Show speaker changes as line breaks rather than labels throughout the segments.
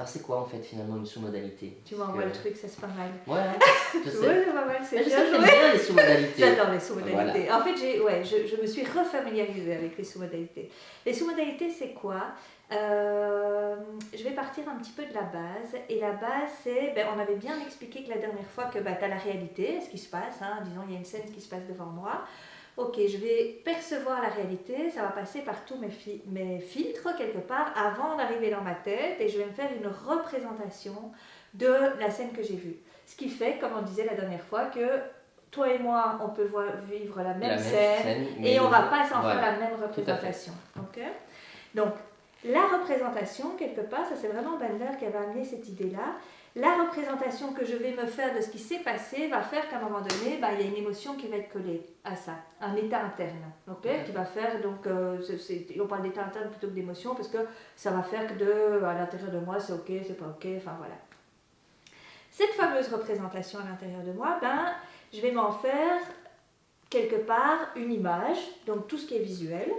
c'est quoi en fait finalement une sous-modalité?
Tu m'envoies le truc, ça c'est pas mal.
Ouais, je sais.
Ouais, c'est pas mal, c'est
Je
bien
sais que t'aimes
joué.
bien les sous-modalités.
J'adore les sous-modalités.
Voilà.
En fait, je me suis refamiliarisée avec les sous-modalités. Les sous-modalités, c'est quoi? Je vais partir un petit peu de la base. Et la base, c'est, on avait bien expliqué que la dernière fois que tu as la réalité, ce qui se passe. Hein, disons, il y a une scène qui se passe devant moi. Ok, je vais percevoir la réalité, ça va passer par tous mes filtres quelque part avant d'arriver dans ma tête et je vais me faire une représentation de la scène que j'ai vue. Ce qui fait, comme on disait la dernière fois, que toi et moi, on peut vivre la même scène et on ne va pas s'en faire la même représentation. Okay, donc, la représentation, quelque part, ça c'est vraiment Bandler qui avait amené cette idée-là. La représentation que je vais me faire de ce qui s'est passé va faire qu'à un moment donné, il y a une émotion qui va être collée à ça, un état interne, qui va faire, donc, on parle d'état interne plutôt que d'émotion, parce que ça va faire que à l'intérieur de moi, c'est ok, c'est pas ok, enfin voilà. Cette fameuse représentation à l'intérieur de moi, je vais m'en faire quelque part une image, donc tout ce qui est visuel,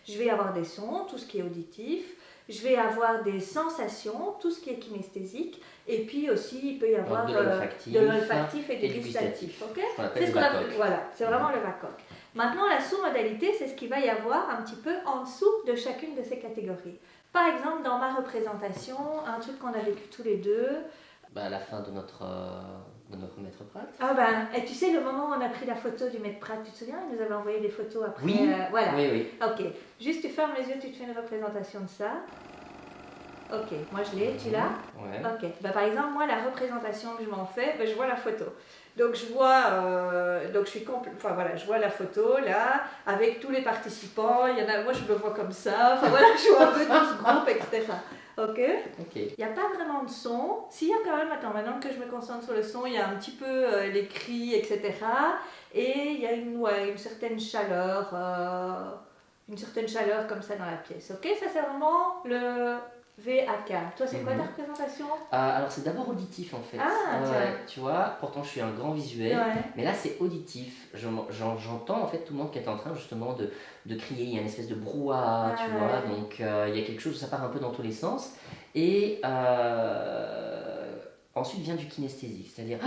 je vais avoir des sons, tout ce qui est auditif, je vais avoir des sensations, tout ce qui est kinesthésique, et puis aussi il peut y avoir de l'olfactif et du gustatif. C'est ce qu'on appelle, voilà, c'est vraiment le VACOC. Maintenant, la sous-modalité, c'est ce qu'il va y avoir un petit peu en dessous de chacune de ces catégories. Par exemple, dans ma représentation, un truc qu'on a vécu tous les deux.
À la fin de notre maître Pratt.
Et tu sais, le moment où on a pris la photo du maître Pratt, tu te souviens, il nous avait envoyé des photos après.
Oui,
voilà.
Oui.
Ok, juste tu fermes les yeux, tu te fais une représentation de ça. Ok, moi je l'ai, tu l'as?
Ouais.
Ok, par exemple, moi la représentation que je m'en fais, je vois la photo. Donc je vois, je vois la photo là, avec tous les participants, moi je me vois comme ça, je vois un peu tout ce groupe, etc. Ok. Il n'y a pas vraiment de son. S'il y a quand même, maintenant que je me concentre sur le son, il y a un petit peu les cris, etc. Et il y a une certaine chaleur comme ça dans la pièce. Ok, ça c'est vraiment le VAK. Toi, c'est quoi ta représentation?
Alors c'est d'abord auditif en fait. Tu vois, pourtant je suis un grand visuel, mais là c'est auditif. J'entends en fait tout le monde qui est en train justement de crier. Il y a une espèce de brouhaha, tu vois. Donc il y a quelque chose où ça part un peu dans tous les sens. Et ensuite vient du kinesthésique, c'est-à-dire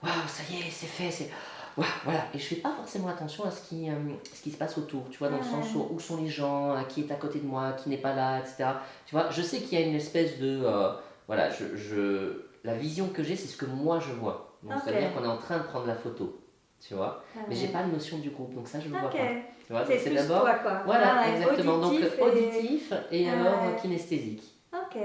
waouh, ça y est, c'est fait, voilà. Et je fais pas forcément attention à ce qui se passe autour, tu vois, dans le sens où sont les gens, qui est à côté de moi, qui n'est pas là, etc. Tu vois, je sais qu'il y a une espèce de la vision que j'ai, c'est ce que moi je vois. Donc ça veut dire qu'on est en train de prendre la photo, tu vois. Mais j'ai pas de notion du groupe, donc ça je le vois pas. Tu vois,
c'est d'abord
toi, quoi. Voilà, exactement. Donc auditif et alors kinesthésique.
Ok.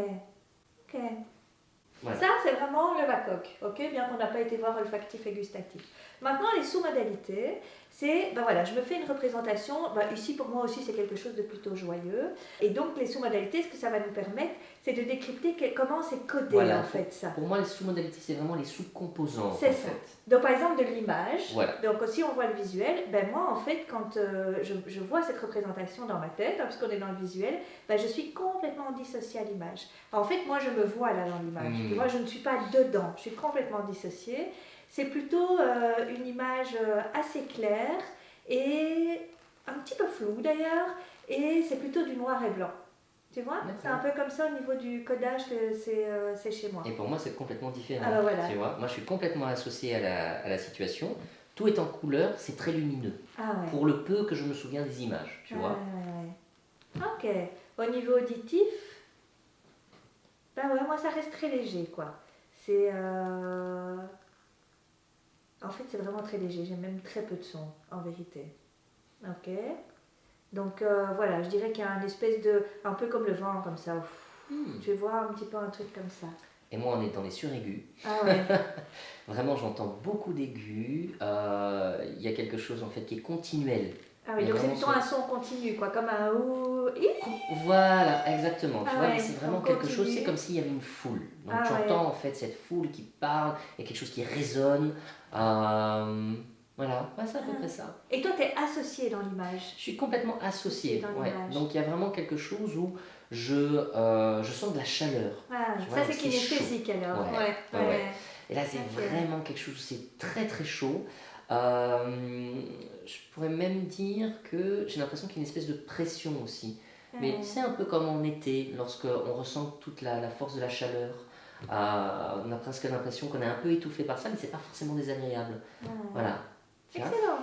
Voilà.
Ça, c'est vraiment le VACOC, bien qu'on n'a pas été voir olfactif et gustatif. Maintenant, les sous-modalités, c'est, je me fais une représentation, ici pour moi aussi c'est quelque chose de plutôt joyeux, et donc les sous-modalités, ce que ça va nous permettre, c'est de décrypter comment c'est codé en fait ça.
Pour moi, les sous-modalités, c'est vraiment les sous-composants.
C'est ça. Donc par exemple de l'image,
voilà.
Donc si on voit le visuel, moi en fait quand je vois cette représentation dans ma tête, parce qu'on est dans le visuel, je suis complètement dissociée à l'image. En fait moi je me vois là dans l'image, tu vois, je ne suis pas dedans, je suis complètement dissociée. C'est plutôt une image assez claire et un petit peu floue d'ailleurs, et c'est plutôt du noir et blanc. Tu vois, c'est un peu comme ça au niveau du codage que c'est chez moi.
Et pour moi, c'est complètement différent.
Voilà.
Tu vois, moi, je suis complètement associée à la situation. Tout est en couleur, c'est très lumineux. Pour le peu que je me souviens des images, tu vois.
Ok. Au niveau auditif, moi, ça reste très léger, quoi. C'est... En fait, c'est vraiment très léger. J'ai même très peu de son, en vérité. Ok. Donc je dirais qu'il y a une espèce de... Un peu comme le vent, comme ça. Tu vois un petit peu un truc comme ça.
Et moi, on est dans les suraigus. Vraiment, j'entends beaucoup d'aigus. Il y a quelque chose, en fait, qui est continuel.
Donc c'est plutôt un son continu, quoi, comme un ou.
Voilà, exactement. Tu vois, mais c'est vraiment quelque chose, c'est comme s'il y avait une foule. Donc j'entends en fait cette foule qui parle, il y a quelque chose qui résonne. Voilà, c'est à peu près ça.
Et toi, tu es associé dans l'image?
Je suis complètement associé. Donc il y a vraiment quelque chose où je sens de la chaleur.
Ça, c'est kinesthésique alors.
Et là, c'est vraiment quelque chose, c'est très très chaud. Je pourrais même dire que j'ai l'impression qu'il y a une espèce de pression aussi. Mais c'est un peu comme en été, lorsqu'on ressent toute la force de la chaleur. On a presque l'impression qu'on est un peu étouffé par ça, mais c'est pas forcément désagréable. Voilà.
Excellent.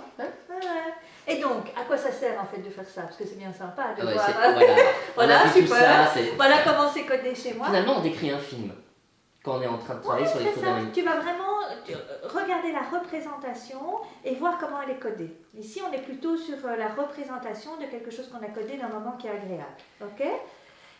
Et donc, à quoi ça sert en fait de faire ça? Parce que c'est bien sympa de voir.
Voilà,
super. Voilà comment c'est codé chez moi.
Finalement, on décrit un film quand on est en train de travailler sur les photos.
Tu vas vraiment regarder la représentation et voir comment elle est codée. Ici, on est plutôt sur la représentation de quelque chose qu'on a codé d'un moment qui est agréable. Ok?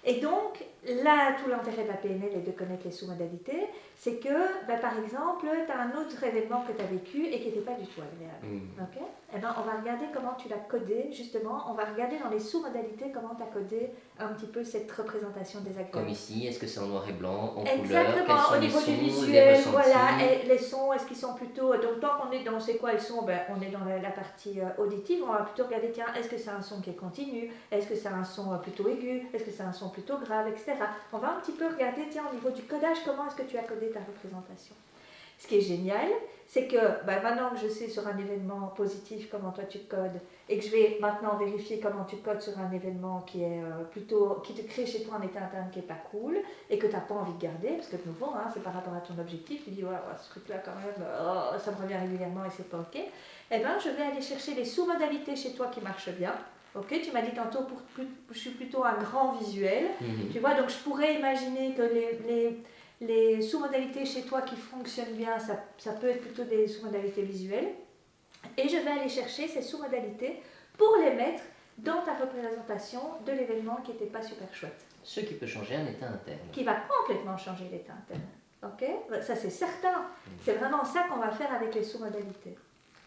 Et donc, là, tout l'intérêt de la PNL et de connaître les sous-modalités, c'est que, par exemple, tu as un autre événement que tu as vécu et qui n'était pas du tout agréable. Okay? Eh ben, on va regarder comment tu l'as codé, justement. On va regarder dans les sous-modalités comment tu as codé un petit peu cette représentation désagréable.
Comme ici, est-ce que c'est en noir et blanc, en
Exactement,
couleur,
au niveau du visuel, voilà, et les sons, est-ce qu'ils sont plutôt... Donc, tant qu'on est dans c'est quoi le son, on est dans la partie auditive, on va plutôt regarder, tiens, est-ce que c'est un son qui est continu, est-ce que c'est un son plutôt aigu, est-ce que c'est un son plutôt grave, etc. On va un petit peu regarder, tiens, au niveau du codage, comment est-ce que tu as codé ta représentation. Ce qui est génial, c'est que maintenant que je sais sur un événement positif comment toi tu codes, et que je vais maintenant vérifier comment tu codes sur un événement qui est qui te crée chez toi un état interne qui n'est pas cool, et que tu n'as pas envie de garder, parce que de nouveau, c'est par rapport à ton objectif, tu dis, ouais, ce truc-là quand même, ça me revient régulièrement et c'est pas ok, eh bien je vais aller chercher les sous-modalités chez toi qui marchent bien. Ok, tu m'as dit tantôt, je suis plutôt un grand visuel, tu vois, donc je pourrais imaginer que les sous-modalités chez toi qui fonctionnent bien, ça peut être plutôt des sous-modalités visuelles. Et je vais aller chercher ces sous-modalités pour les mettre dans ta représentation de l'événement qui n'était pas super chouette.
Ce qui peut changer un état interne.
Qui va complètement changer l'état interne. Ok, ça c'est certain. C'est vraiment ça qu'on va faire avec les sous-modalités.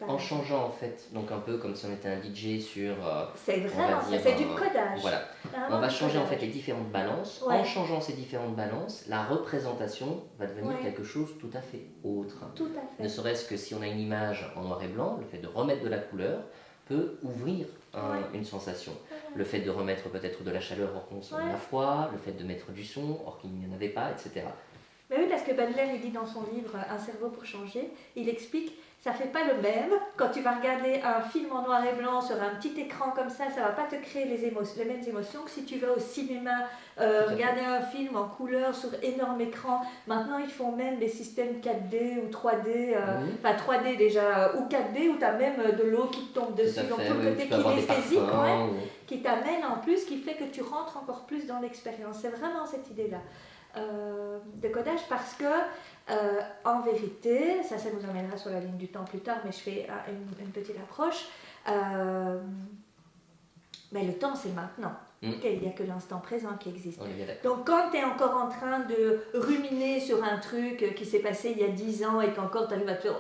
En changeant en fait, donc un peu comme si on était un DJ sur...
c'est vraiment ça, c'est du codage.
Voilà. On va changer en fait les différentes balances. Ouais. En changeant ces différentes balances, la représentation va devenir quelque chose tout à fait autre.
Tout à fait.
Ne serait-ce que si on a une image en noir et blanc, le fait de remettre de la couleur peut ouvrir une sensation. Le fait de remettre peut-être de la chaleur or qu'on s'en a froid, le fait de mettre du son or qu'il n'y en avait pas, etc.
Mais oui, parce que Baudelaire, il dit dans son livre « Un cerveau pour changer », il explique ça ne fait pas le même. Quand tu vas regarder un film en noir et blanc sur un petit écran comme ça ne va pas te créer les mêmes émotions que si tu vas au cinéma regarder un film en couleur sur énorme écran. Maintenant, ils font même des systèmes 4D ou 3D, enfin 3D déjà, ou 4D, où tu as même de l'eau qui te tombe dessus. Donc tout le côté kinesthésique qui t'amène en plus, qui fait que tu rentres encore plus dans l'expérience. C'est vraiment cette idée-là. De codage parce que en vérité, ça nous amènera sur la ligne du temps plus tard, mais je fais une petite approche. Mais le temps, c'est maintenant. Okay, il n'y a que l'instant présent qui existe. Donc quand tu es encore en train de ruminer sur un truc qui s'est passé il y a 10 ans et qu'encore tu arrives à te faire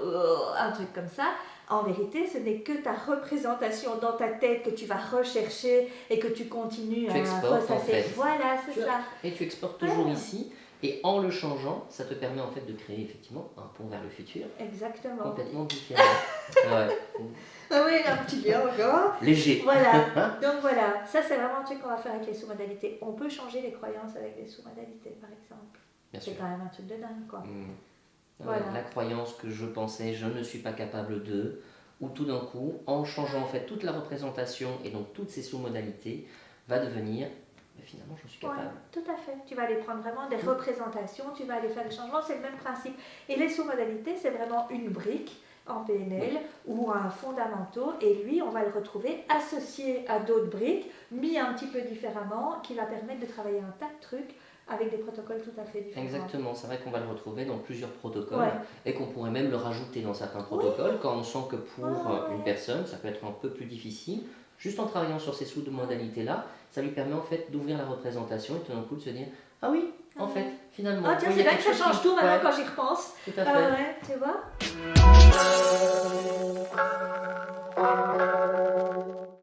un truc comme ça, en vérité, ce n'est que ta représentation dans ta tête que tu vas rechercher et que tu continues à ressasser.
En fait.
Voilà, c'est ça.
Et tu exportes toujours ici. Et en le changeant, ça te permet en fait de créer effectivement un pont vers le futur.
Exactement.
Complètement différent.
Ah oui, un petit lien encore.
Léger.
Voilà. Donc voilà, ça c'est vraiment un truc qu'on va faire avec les sous-modalités. On peut changer les croyances avec les sous-modalités, par exemple. C'est quand même un truc de dingue, quoi.
Voilà. La croyance que je pensais, je ne suis pas capable de, ou tout d'un coup, en changeant en fait toute la représentation et donc toutes ces sous-modalités, va devenir... Mais finalement, j'en suis capable.
Ouais, tout à fait. Tu vas aller prendre vraiment des représentations, tu vas aller faire des changements, c'est le même principe. Et les sous-modalités, c'est vraiment une brique en PNL ou un fondamentaux, et lui, on va le retrouver associé à d'autres briques, mis un petit peu différemment, qui va permettre de travailler un tas de trucs avec des protocoles tout à fait différents.
Exactement, c'est vrai qu'on va le retrouver dans plusieurs protocoles et qu'on pourrait même le rajouter dans certains protocoles quand on sent que pour une personne, ça peut être un peu plus difficile. Juste en travaillant sur ces sous-modalités-là, ça lui permet en fait d'ouvrir la représentation et tout d'un coup de se dire « Ah oui, en fait, finalement... »
Ah tiens, c'est vrai que ça change tout maintenant quand j'y repense.
Tout à fait.
Tu vois.